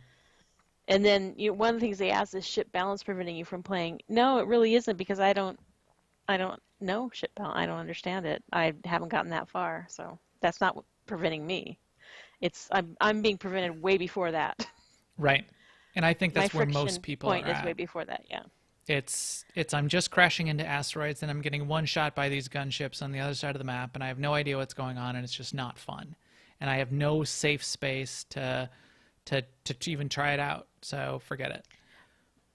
And then one of the things they ask is ship balance preventing you from playing. No, it really isn't, because I don't know ship balance. I don't understand it. I haven't gotten that far, so. That's not preventing me. I'm being prevented way before that. Right. And I think My that's where most friction people are point is way at. before that. Yeah. It's I'm just crashing into asteroids and I'm getting one shot by these gunships on the other side of the map and I have no idea what's going on and it's just not fun. And I have no safe space to even try it out. So forget it.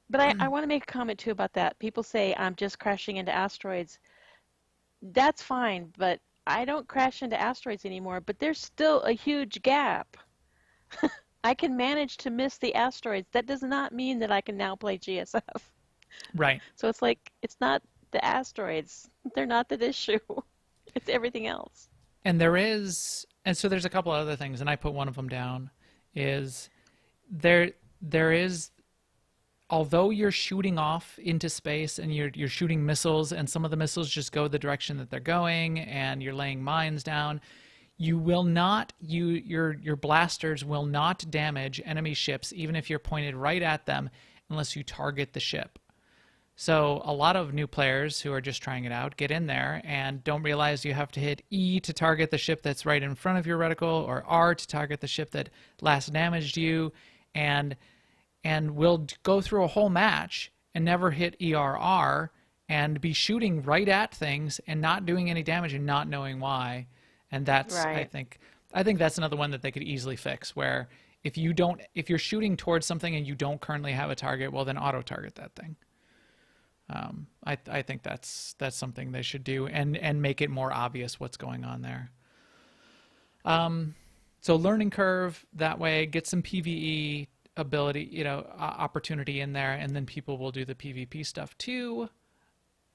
But I want to make a comment too about that. People say I'm just crashing into asteroids. That's fine, but I don't crash into asteroids anymore, but there's still a huge gap. I can manage to miss the asteroids. That does not mean that I can now play GSF. Right. So it's like, it's not the asteroids. They're not the issue. It's everything else. And so there's a couple other things, and I put one of them down, is there is, although you're shooting off into space and you're shooting missiles and some of the missiles just go the direction that they're going and you're laying mines down, you will not, your blasters will not damage enemy ships even if you're pointed right at them unless you target the ship. So a lot of new players who are just trying it out get in there and don't realize you have to hit E to target the ship that's right in front of your reticle or R to target the ship that last damaged you, and we'll go through a whole match and never hit ERR and be shooting right at things and not doing any damage and not knowing why. And that's, Right. I think that's another one that they could easily fix, where if you're shooting towards something and you don't currently have a target, well then auto target that thing. I think that's something they should do and make it more obvious what's going on there. So learning curve that way, get some PvE ability, opportunity in there, and then people will do the PvP stuff too.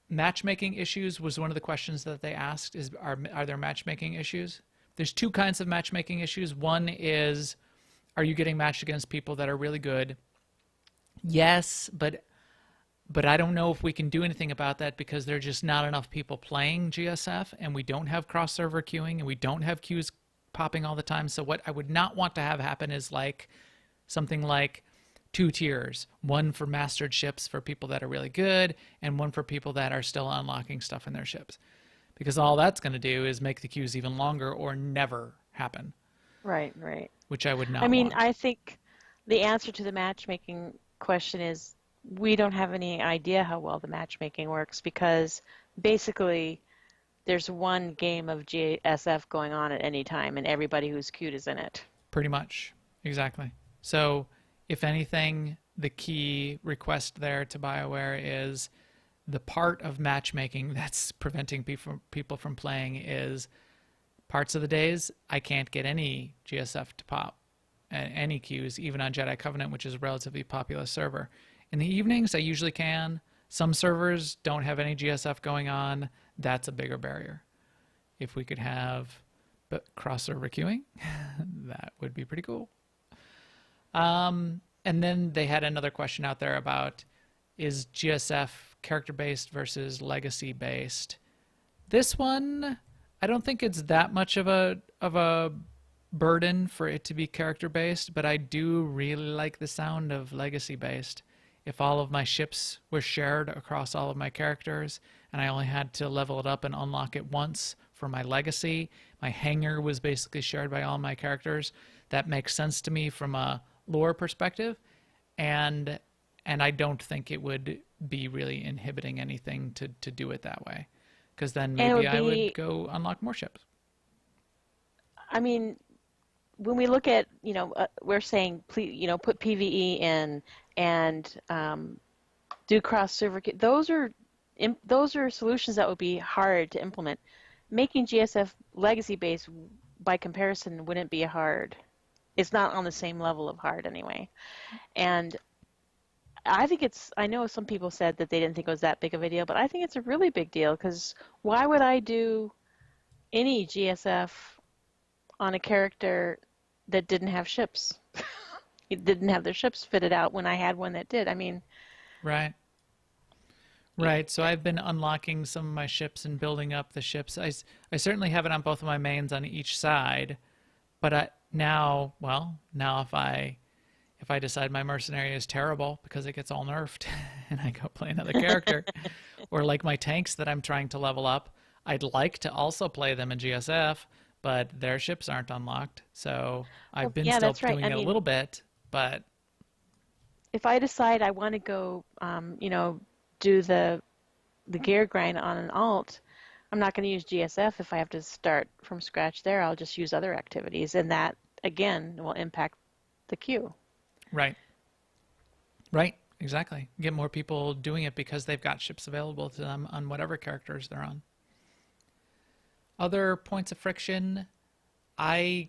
Matchmaking issues was one of the questions that they asked, are there matchmaking issues? There's two kinds of matchmaking issues. One is, are you getting matched against people that are really good? Yes, but I don't know if we can do anything about that because there are just not enough people playing GSF, and we don't have cross-server queuing, and we don't have queues popping all the time. So what I would not want to have happen is like something like 2 tiers, one for mastered ships for people that are really good, and one for people that are still unlocking stuff in their ships. Because all that's going to do is make the queues even longer or never happen. Right, right. Which I would not I mean, want. I think the answer to the matchmaking question is we don't have any idea how well the matchmaking works because basically there's one game of GSF going on at any time and everybody who's queued is in it. Pretty much. Exactly. So if anything, the key request there to BioWare is the part of matchmaking that's preventing people from playing is parts of the days I can't get any GSF to pop, any queues, even on Jedi Covenant, which is a relatively populous server. In the evenings, I usually can. Some servers don't have any GSF going on. That's a bigger barrier. If we could have cross-server queuing, that would be pretty cool. And then they had another question out there about, is GSF character-based versus legacy-based? This one, I don't think it's that much of a burden for it to be character-based, but I do really like the sound of legacy-based. If all of my ships were shared across all of my characters, and I only had to level it up and unlock it once for my legacy, my hangar was basically shared by all my characters, that makes sense to me from a lore perspective, and I don't think it would be really inhibiting anything to do it that way, because then maybe I would go unlock more ships. I mean, when we look at, we're saying, please, put PvE in and do cross-server. Those are solutions that would be hard to implement. Making GSF legacy-based, by comparison, wouldn't be hard. It's not on the same level of hard anyway. And I think I know some people said that they didn't think it was that big of a deal, but I think it's a really big deal because why would I do any GSF on a character that didn't have ships? It didn't have their ships fitted out when I had one that did. I mean, right. So I've been unlocking some of my ships and building up the ships. I certainly have it on both of my mains on each side, but now if I decide my mercenary is terrible because it gets all nerfed and I go play another character, or like my tanks that I'm trying to level up, I'd like to also play them in GSF, but their ships aren't unlocked. So I've been yeah, still that's right. doing I it a mean, little bit, but if I decide I want to go, do the gear grind on an alt, I'm not going to use GSF if I have to start from scratch there. I'll just use other activities, and that again will impact the queue. right. Right, exactly. Get more people doing it because they've got ships available to them on whatever characters they're on. Other points of friction,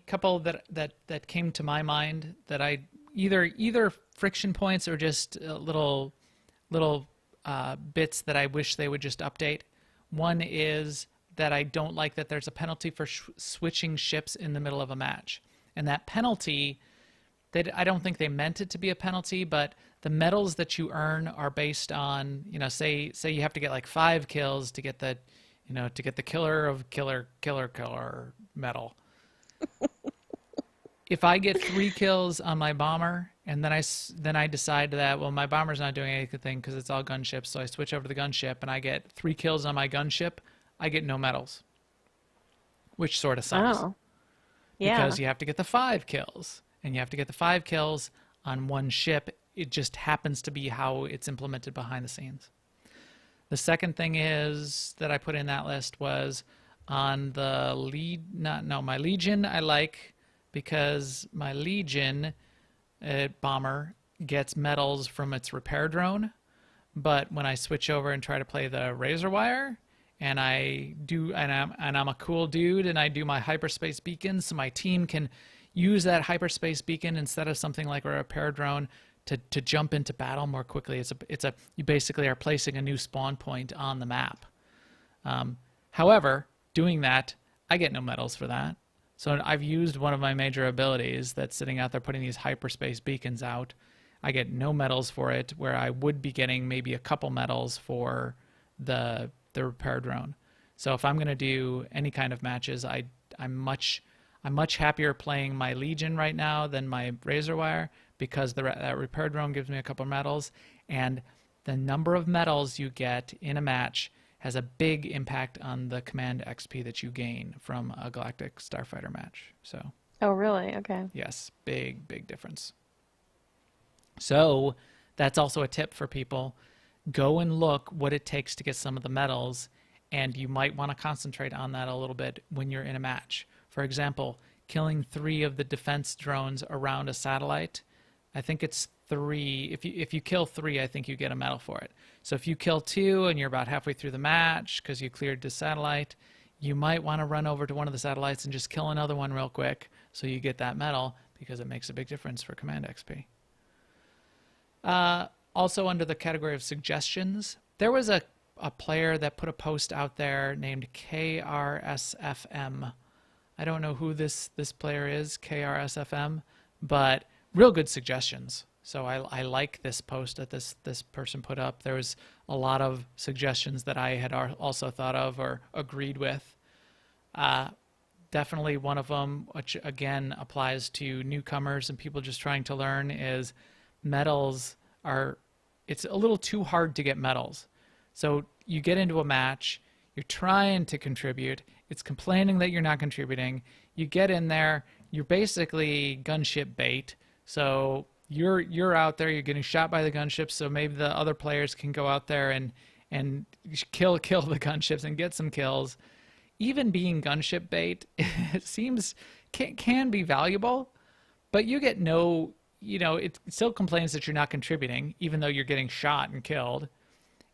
couple that came to my mind that I either friction points or just little bits that I wish they would just update. One is that I don't like that there's a penalty for switching ships in the middle of a match, and that penalty, I don't think they meant it to be a penalty, but the medals that you earn are based on, say you have to get like 5 kills to get the, to get the killer of killer medal. If I get 3 kills on my bomber, and then I decide that, well, my bomber's not doing anything because it's all gunships, so I switch over to the gunship, and I get 3 kills on my gunship, I get no medals, which sort of sucks. Oh, yeah. Because you have to get the 5 kills, and you have to get the 5 kills on one ship. It just happens to be how it's implemented behind the scenes. The second thing is that I put in that list was on the my Legion I like, because my Legion bomber gets medals from its repair drone, but when I switch over and try to play the Razor Wire, and I'm a cool dude, and I do my hyperspace beacon, so my team can use that hyperspace beacon instead of something like a repair drone to jump into battle more quickly. You basically are placing a new spawn point on the map. However, doing that, I get no medals for that. So I've used one of my major abilities that's sitting out there putting these hyperspace beacons out. I get no medals for it, where I would be getting maybe a couple medals for the repair drone. So if I'm going to do any kind of matches, I'm much happier playing my Legion right now than my Razor Wire, because that repair drone gives me a couple medals, and the number of medals you get in a match has a big impact on the command XP that you gain from a Galactic Starfighter match. So, Oh, really? Okay. yes, big difference. So that's also a tip for people. Go and look what it takes to get some of the medals, and you might want to concentrate on that a little bit when you're in a match. For example, killing 3 of the defense drones around a satellite. I think it's 3. If you kill 3, I think you get a medal for it. So if you kill 2 and you're about halfway through the match because you cleared the satellite, you might want to run over to one of the satellites and just kill another one real quick so you get that medal, because it makes a big difference for command XP. Also under the category of suggestions, there was a player that put a post out there named KRSFM. I don't know who this player is, KRSFM, but real good suggestions. So I like this post that this person put up. There was a lot of suggestions that I had also thought of or agreed with. Definitely one of them, which again applies to newcomers and people just trying to learn, is medals it's a little too hard to get medals. So you get into a match, you're trying to contribute, it's complaining that you're not contributing. You get in there, you're basically gunship bait. So you're out there, you're getting shot by the gunships, so maybe the other players can go out there and kill the gunships and get some kills. Even being gunship bait, it seems can be valuable, but you get no, it still complains that you're not contributing, even though you're getting shot and killed,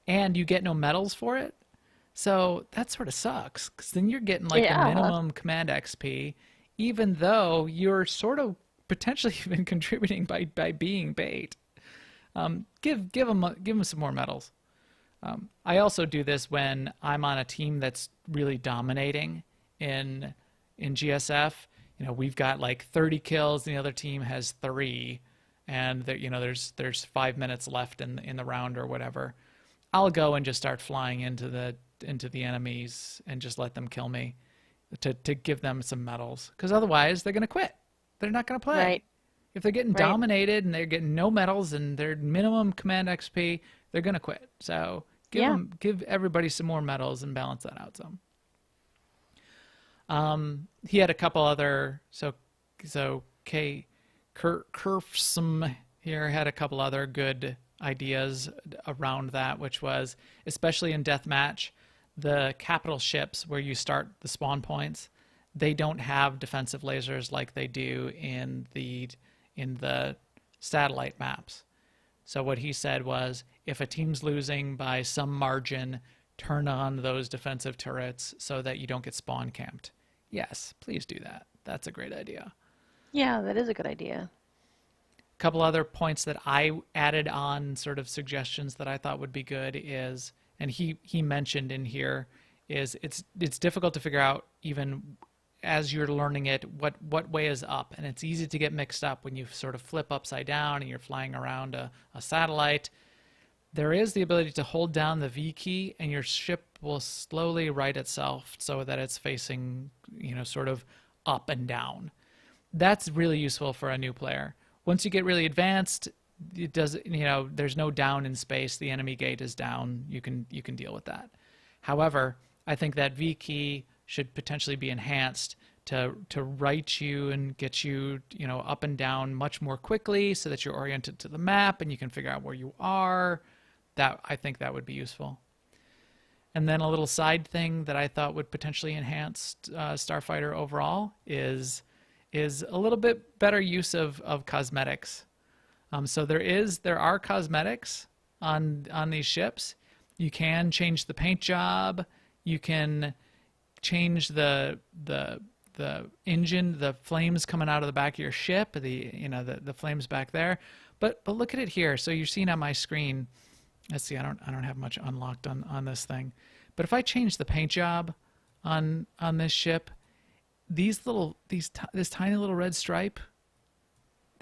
and you get no medals for it. So that sort of sucks, because then you're getting like the minimum command XP, even though you're sort of potentially even contributing by being bait. Give them some more medals. I also do this when I'm on a team that's really dominating in GSF. We've got like 30 kills, and the other team has 3, and there's 5 minutes left in the round or whatever. I'll go and just start flying into the enemies and just let them kill me to give them some medals, because otherwise they're gonna quit. They're not gonna play. Right. If they're getting dominated and they're getting no medals and their minimum command XP, they're gonna quit. So give everybody some more medals and balance that out some. He had a couple other, so K. Kerfsum here had a couple other good ideas around that, which was, especially in deathmatch, the capital ships where you start the spawn points, they don't have defensive lasers like they do in the satellite maps. So what he said was, if a team's losing by some margin, turn on those defensive turrets so that you don't get spawn camped. Yes, please do that. That's a great idea. Yeah, that is a good idea. A couple other points that I added on, sort of suggestions that I thought would be good is, and he mentioned in here, is it's difficult to figure out even as you're learning it what way is up, and it's easy to get mixed up when you sort of flip upside down and you're flying around a satellite. There is the ability to hold down the V key and your ship will slowly right itself so that it's facing, sort of up and down. That's really useful for a new player. Once you get really advanced, it does, there's no down in space. The enemy gate is down. You can deal with that. However, I think that V key should potentially be enhanced to right you and get you, up and down much more quickly so that you're oriented to the map and you can figure out where you are. I think that would be useful. And then a little side thing that I thought would potentially enhance Starfighter overall is a little bit better use of cosmetics. So there are cosmetics on these ships. You can change the paint job. You can change the engine, the flames coming out of the back of your ship, the flames back there. But look at it here. So you're seeing on my screen. Let's see. I don't have much unlocked on this thing. But if I change the paint job on this ship, this tiny little red stripe,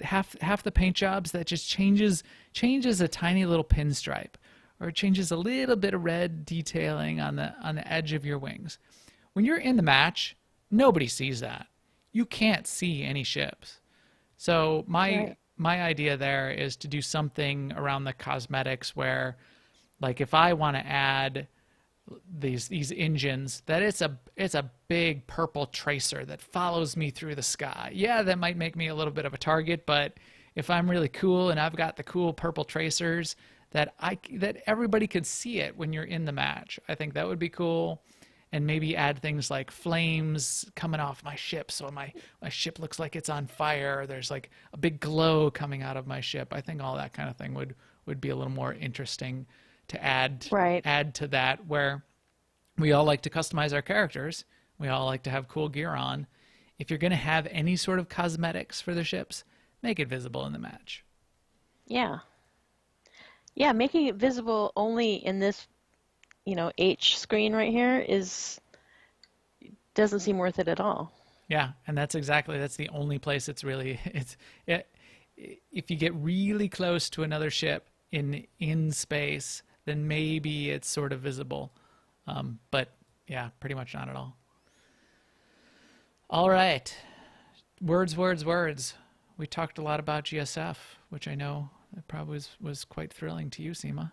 half the paint jobs, that just changes a tiny little pinstripe, or it changes a little bit of red detailing on the edge of your wings. When you're in the match, nobody sees that. You can't see any ships. So my idea there is to do something around the cosmetics where, like, if I want to add these engines, that it's a big purple tracer that follows me through the sky. Yeah, that might make me a little bit of a target, but if I'm really cool and I've got the cool purple tracers, that everybody could see it when you're in the match. I think that would be cool. And maybe add things like flames coming off my ship, so my ship looks like it's on fire. There's like a big glow coming out of my ship. I think all that kind of thing would be a little more interesting to add to that, where we all like to customize our characters. We all like to have cool gear on. If you're going to have any sort of cosmetics for the ships, make it visible in the match. Yeah. Yeah, making it visible only in this H screen right here doesn't seem worth it at all. Yeah, and that's the only place it's really, if you get really close to another ship in space, then maybe it's sort of visible. But yeah, pretty much not at all. All right. Words. We talked a lot about GSF, which I know that probably was quite thrilling to you, Seema.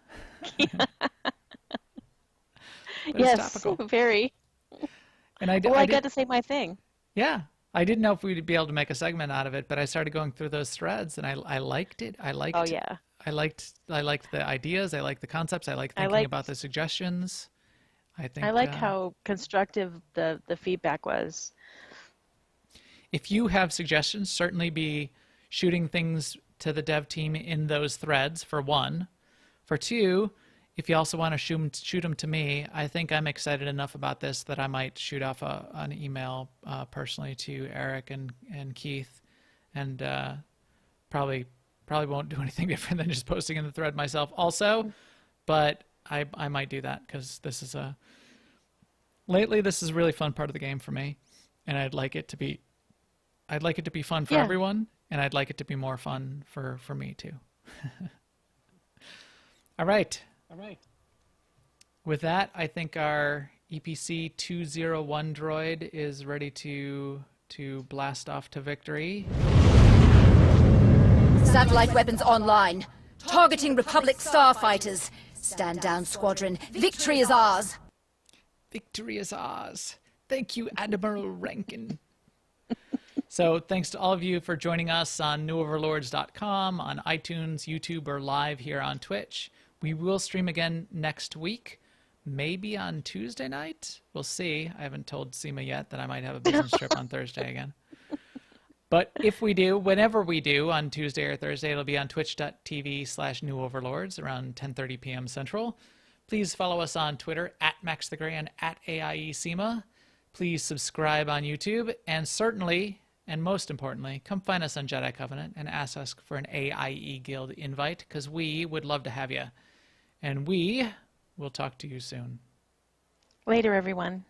Yes, very. And I got to say my thing. Yeah, I didn't know if we'd be able to make a segment out of it, but I started going through those threads, and I liked it. Oh yeah. I liked the ideas. I liked the concepts. I liked thinking about the suggestions. I liked how constructive the feedback was. If you have suggestions, certainly be shooting things to the dev team in those threads, for one. For two, if you also want to shoot them to me, I think I'm excited enough about this that I might shoot off an email personally to Eric and Keith, and probably won't do anything different than just posting in the thread myself also, but I might do that because lately this is a really fun part of the game for me, and I'd like it to be fun for everyone, and I'd like it to be more fun for me too. All right. With that, I think our EPC 201 droid is ready to blast off to victory. Satellite weapons online. Targeting Republic starfighters. Stand down, squadron. Victory is ours. Victory is ours. Thank you, Admiral Rankin. So thanks to all of you for joining us on newoverlords.com, on iTunes, YouTube, or live here on Twitch. We will stream again next week, maybe on Tuesday night. We'll see. I haven't told Seema yet that I might have a business trip on Thursday again. But if we do, whenever we do on Tuesday or Thursday, it'll be on twitch.tv/newoverlords around 10:30 p.m. Central. Please follow us on Twitter @MaxTheGray and @AIESEMA. Please subscribe on YouTube, and certainly, and most importantly, come find us on Jedi Covenant and ask us for an AIE Guild invite, because we would love to have you. And we will talk to you soon. Later, everyone.